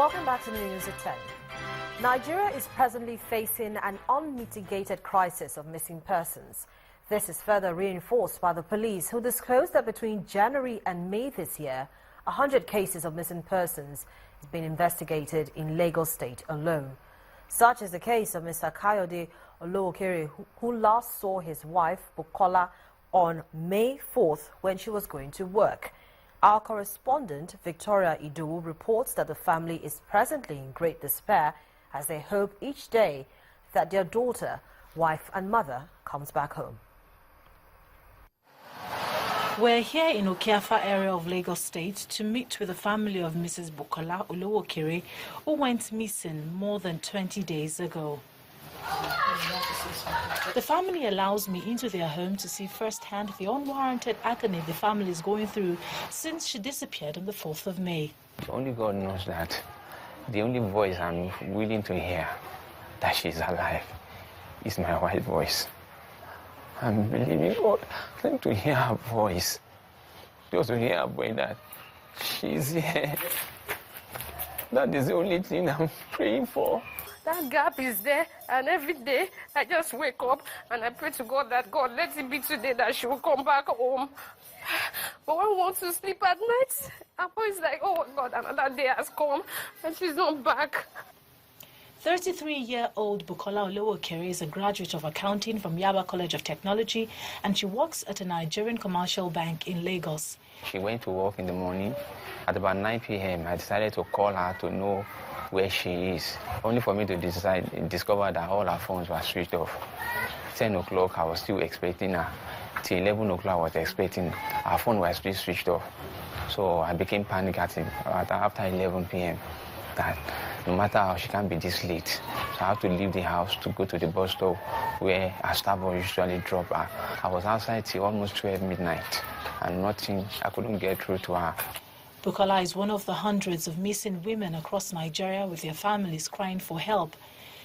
Welcome back to the news at 10. Nigeria is presently facing an unmitigated crisis of missing persons. This is further reinforced by the police, who disclosed that between January and May this year, 100 cases of missing persons have been investigated in Lagos State alone. Such is the case of Mr. Kayode Olowokere, who last saw his wife, Bukola, on May 4th when she was going to work. Our correspondent, Victoria Idowu, reports that the family is presently in great despair as they hope each day that their daughter, wife and mother comes back home. We're here in Okeafa area of Lagos State to meet with the family of Mrs. Bukola Olowokere, who went missing more than 20 days ago. The family allows me into their home to see firsthand the unwarranted agony the family is going through since she disappeared on the 4th of May. Only God knows that. The only voice I'm willing to hear that she's alive is my wife's voice. I'm believing God to hear her voice. Just to hear her voice that she's here. That is the only thing I'm praying for. That gap is there, and every day I just wake up and I pray to God that God, let it be today that she will come back home. But when we want to sleep at night, I'm always like, oh God, another day has come and she's not back. 33-year-old Bukola Olowokere is a graduate of accounting from Yaba College of Technology, and she works at a Nigerian commercial bank in Lagos. She went to work in the morning. At about 9 p.m., I decided to call her to know where she is, only for me to discover that all her phones were switched off. 10 o'clock, I was still expecting her. Till 11 o'clock, I was expecting her phone was still switched off. So I became panicked after 11 p.m. that no matter how, she can't be this late. So I have to leave the house to go to the bus stop where her staff will usually drop her. I was outside till almost 12 midnight and nothing, I couldn't get through to her. Bukola is one of the hundreds of missing women across Nigeria with their families crying for help.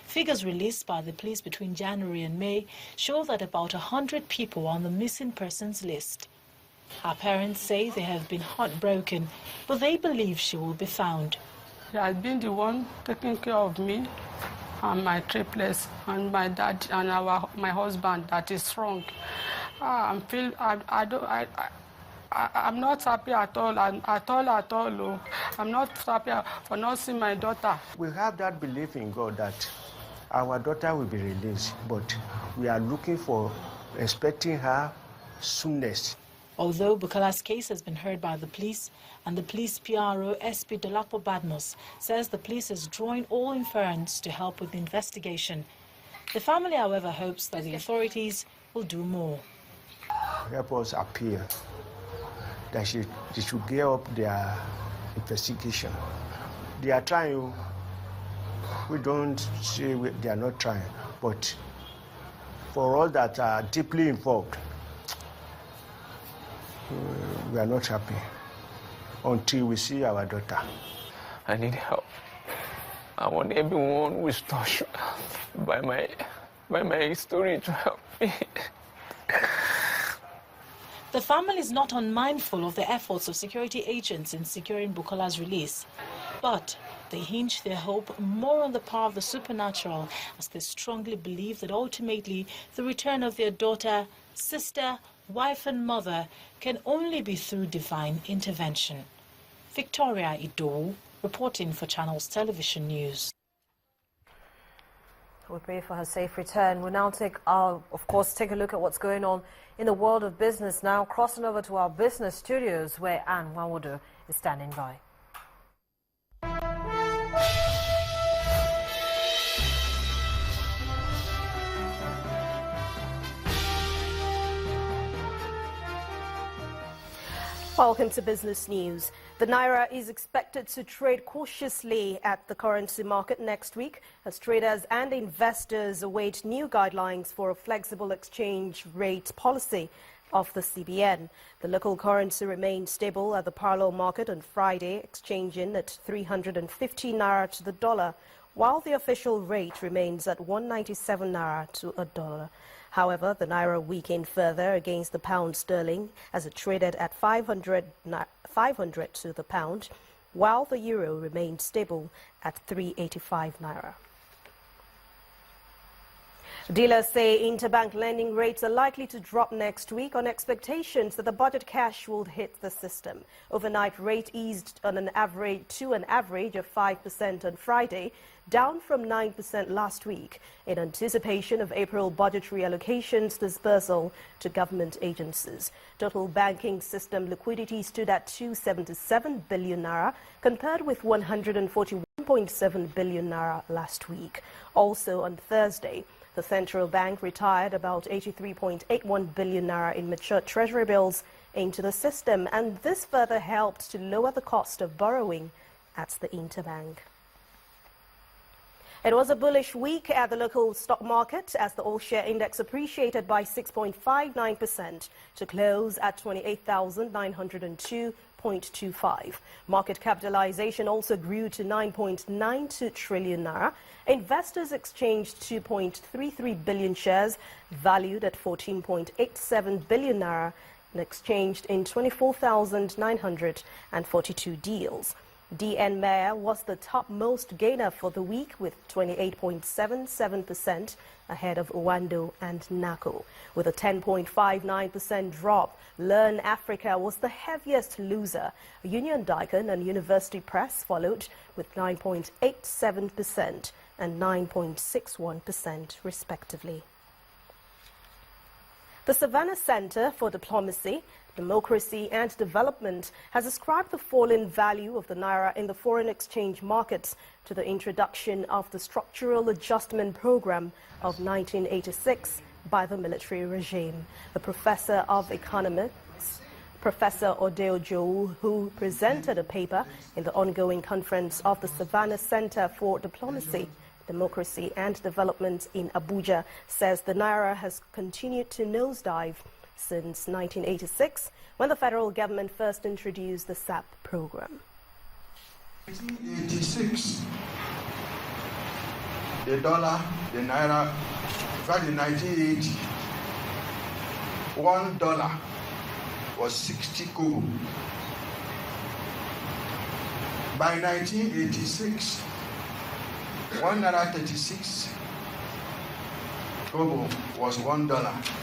Figures released by the police between January and May show that about 100 people are on the missing persons list. Her parents say they have been heartbroken, but they believe she will be found. He has been the one taking care of me and my triplets and my dad and my husband that is strong. I'm not happy at all, oh. I'm not happy for not seeing my daughter. We have that belief in God that our daughter will be released, but we are expecting her soonest. Although Bukola's case has been heard by the police, and the police PRO SP Dolapo Badmus says the police is drawing all inference to help with the investigation. The family, however, hopes that the authorities will do more. Help us appeal that they should gear up their investigation. They are trying. We don't say they are not trying, but for all that are deeply involved, we are not happy until we see our daughter. I need help. I want everyone who is touched by my story to help me. The family is not unmindful of the efforts of security agents in securing Bukola's release, but they hinge their hope more on the power of the supernatural, as they strongly believe that ultimately the return of their daughter, sister, wife and mother can only be through divine intervention. Victoria Idowu, reporting for Channels Television News. We pray for her safe return. We'll now take a look at what's going on in the world of business now, crossing over to our business studios where Anne Wawodo is standing by. Welcome to Business News. The Naira is expected to trade cautiously at the currency market next week as traders and investors await new guidelines for a flexible exchange rate policy of the CBN. The local currency remained stable at the parallel market on Friday, exchanging at 350 Naira to the dollar, while the official rate remains at 197 Naira to a dollar. However, the Naira weakened further against the pound sterling as it traded at 500 to the pound. while the euro remained stable at 385 naira. Dealers say interbank lending rates are likely to drop next week on expectations that the budget cash will hit the system. Overnight rate eased on an average of 5% on Friday, down from 9% last week, in anticipation of April budgetary allocations dispersal to government agencies. Total banking system liquidity stood at 277 billion naira, compared with 141.7 billion naira last week. Also on Thursday, the central bank retired about 83.81 billion naira in mature treasury bills into the system, and this further helped to lower the cost of borrowing at the interbank. It was a bullish week at the local stock market as the all-share index appreciated by 6.59% to close at 28,902.25. Market capitalization also grew to 9.92 trillion naira. Investors exchanged 2.33 billion shares valued at 14.87 billion naira and exchanged in 24,942 deals. DN Mayor was the topmost gainer for the week with 28.77% ahead of Owando and NACO. With a 10.59% drop, Learn Africa was the heaviest loser. Union Daikon and University Press followed with 9.87% and 9.61% respectively. The Savannah Center for Diplomacy, Democracy and Development has ascribed the fall in value of the naira in the foreign exchange markets to the introduction of the Structural Adjustment Program of 1986 by the military regime. The professor of economics, Professor Odeojo, who presented a paper in the ongoing conference of the Savannah Center for Diplomacy, Democracy and Development in Abuja, says the naira has continued to nosedive since 1986, when the federal government first introduced the SAP program. 1986, the dollar, the naira, in fact in 1980, $1 was 60 kobo. By 1986, 1 naira 36 kobo was $1.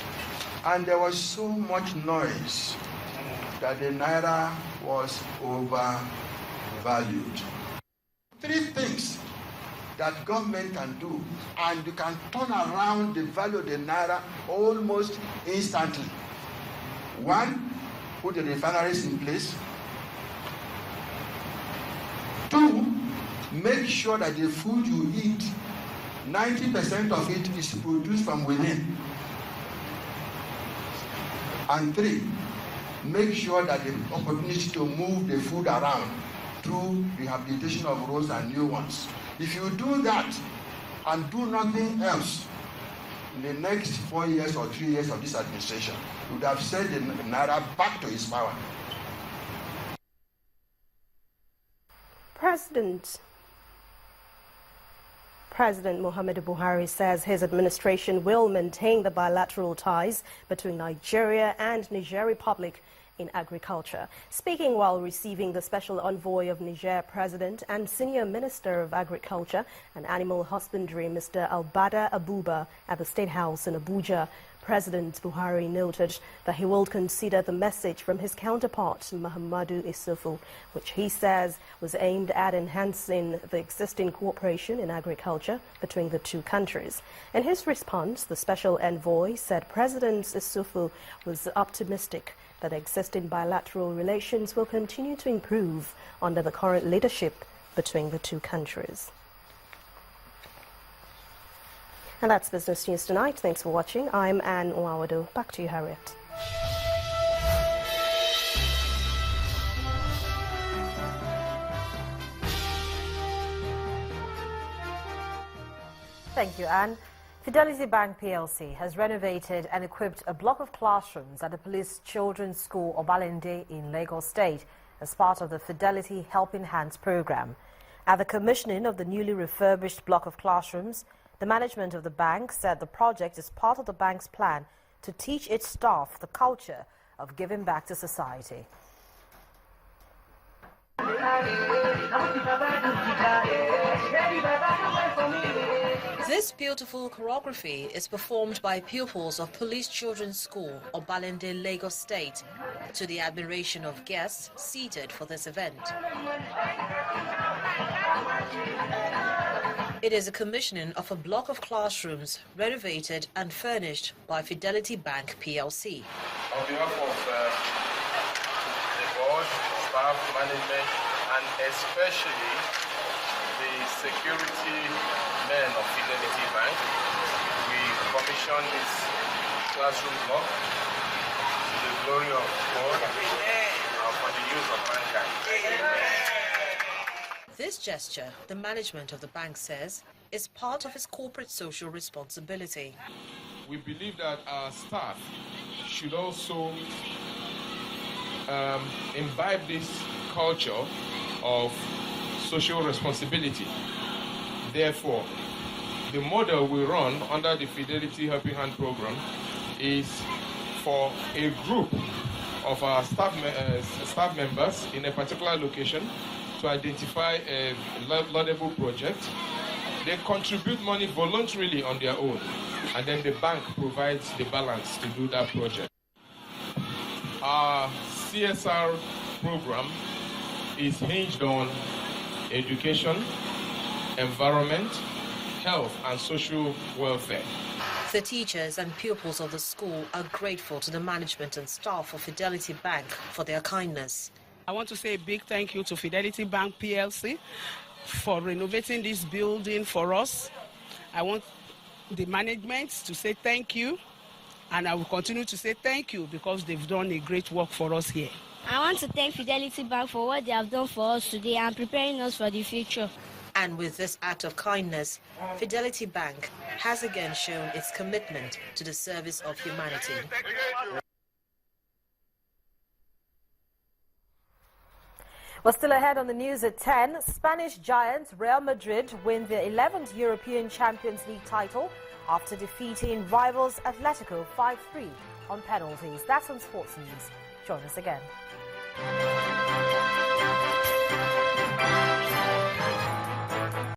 And there was so much noise that the naira was overvalued. Three things that government can do, and you can turn around the value of the naira almost instantly. One, put the refineries in place. Two, make sure that the food you eat, 90% of it is produced from within. And three, make sure that the opportunity to move the food around through rehabilitation of roads and new ones. If you do that and do nothing else, in the next 4 years or 3 years of this administration, you would have sent the naira back to its power. President Muhammadu Buhari says his administration will maintain the bilateral ties between Nigeria and Niger Republic in agriculture. Speaking while receiving the special envoy of Niger President and Senior Minister of Agriculture and Animal Husbandry, Mr. Albada Abuba, at the State House in Abuja, President Buhari noted that he will consider the message from his counterpart, Muhammadu Isufu, which he says was aimed at enhancing the existing cooperation in agriculture between the two countries. In his response, the special envoy said President Isufu was optimistic that existing bilateral relations will continue to improve under the current leadership between the two countries. And that's Business News Tonight. Thanks for watching. I'm Anne Owawado. Back to you, Harriet. Thank you, Anne. Fidelity Bank PLC has renovated and equipped a block of classrooms at the Police Children's School Obalende in Lagos State as part of the Fidelity Helping Hands program. At the commissioning of the newly refurbished block of classrooms, the management of the bank said the project is part of the bank's plan to teach its staff the culture of giving back to society. This beautiful choreography is performed by pupils of Police Children's School, Obalende, Lagos State, to the admiration of guests seated for this event. It is a commissioning of a block of classrooms renovated and furnished by Fidelity Bank PLC. On behalf of the board, staff, management, and especially the security men of Fidelity Bank, we commissioned this classroom block to the glory of God and for the use of mankind. This gesture, the management of the bank says, is part of its corporate social responsibility. We believe that our staff should also imbibe this culture of social responsibility. Therefore, the model we run under the Fidelity Helping Hand program is for a group of our staff members in a particular location to identify a laudable project. They contribute money voluntarily on their own, and then the bank provides the balance to do that project. Our CSR program is hinged on education, environment, health, and social welfare. The teachers and pupils of the school are grateful to the management and staff of Fidelity Bank for their kindness. I want to say a big thank you to Fidelity Bank PLC for renovating this building for us. I want the management to say thank you, and I will continue to say thank you because they've done a great work for us here. I want to thank Fidelity Bank for what they have done for us today and preparing us for the future. And with this act of kindness, Fidelity Bank has again shown its commitment to the service of humanity. We're still ahead on the news at 10. Spanish giants Real Madrid win their 11th European Champions League title after defeating rivals Atletico 5-3 on penalties. That's on Sports News. Join us again.